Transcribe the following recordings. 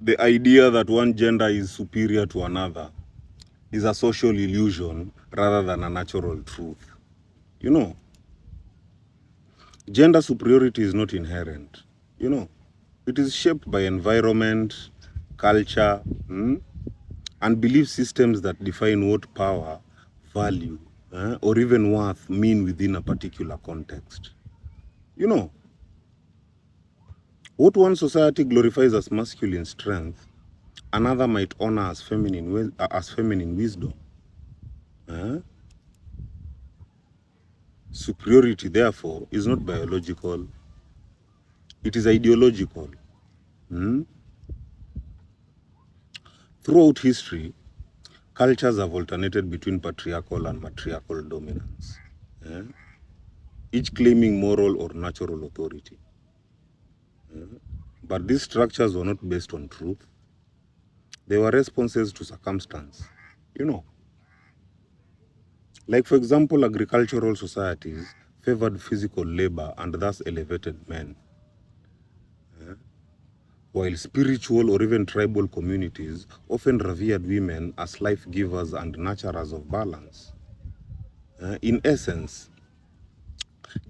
the idea that one gender is superior to another is a social illusion rather than a natural truth. You know, gender superiority is not inherent. You know, it is shaped by environment, culture, and belief systems that define what power, value, or even worth mean within a particular context. You know, what one society glorifies as masculine strength, another might honor as feminine wisdom. Superiority, therefore, is not biological, it is ideological. Throughout history, cultures have alternated between patriarchal and matriarchal dominance, each claiming moral or natural authority. But these structures were not based on truth. They were responses to circumstance. You know, like for example, agricultural societies favored physical labor and thus elevated men, while spiritual or even tribal communities often revered women as life givers and nurturers of balance. In essence,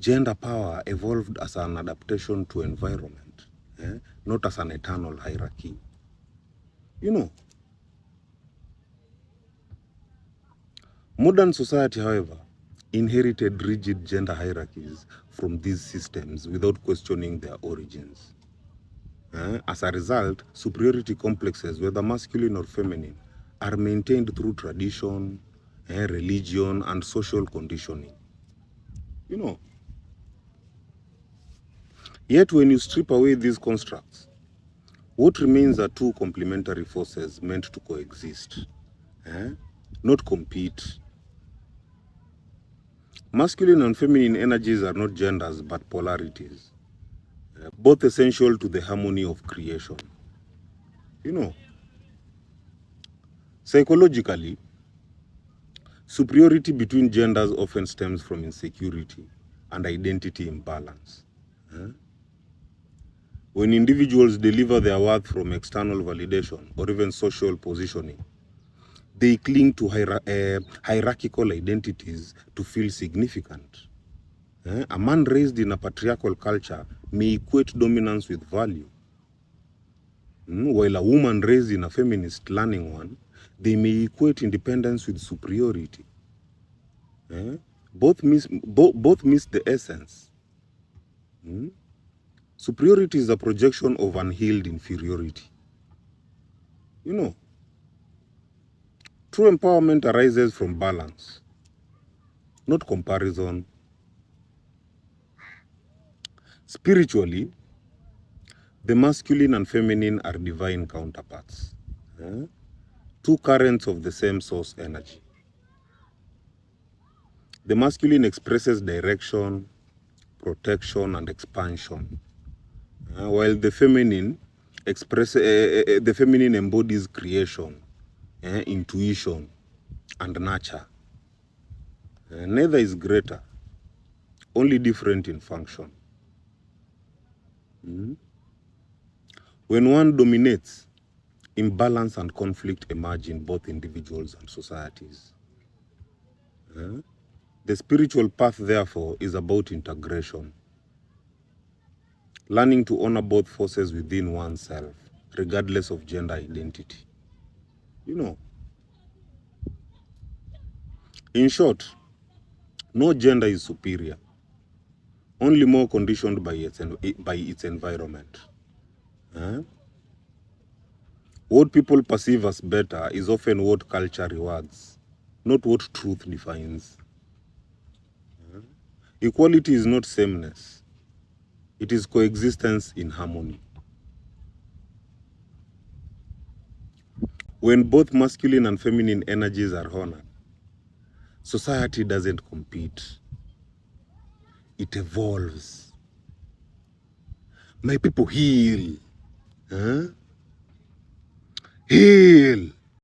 gender power evolved as an adaptation to environment, not as an eternal hierarchy. You know, modern society, however, inherited rigid gender hierarchies from these systems without questioning their origins. As a result, superiority complexes, whether masculine or feminine, are maintained through tradition, religion, and social conditioning. You know, yet when you strip away these constructs, what remains are two complementary forces meant to coexist, not compete. Masculine and feminine energies are not genders but polarities, both essential to the harmony of creation. You know, psychologically, superiority between genders often stems from insecurity and identity imbalance. When individuals deliver their worth from external validation or even social positioning, they cling to hierarchical identities to feel significant. A man raised in a patriarchal culture may equate dominance with value, while a woman raised in a feminist learning one, they may equate independence with superiority. Both miss the essence. Superiority is a projection of unhealed inferiority. You know, true empowerment arises from balance, not comparison. Spiritually, the masculine and feminine are divine counterparts, two currents of the same source energy. The masculine expresses direction, protection, and expansion, while the feminine embodies creation, intuition, and nurture. Neither is greater, only different in function. When one dominates, imbalance and conflict emerge in both individuals and societies. The spiritual path, therefore, is about integration, learning to honor both forces within oneself, regardless of gender identity. You know, in short, no gender is superior, only more conditioned by its environment. What people perceive as better is often what culture rewards, not what truth defines. Equality is not sameness. It is coexistence in harmony. When both masculine and feminine energies are honored, society doesn't compete. It evolves. My people heal. Heal.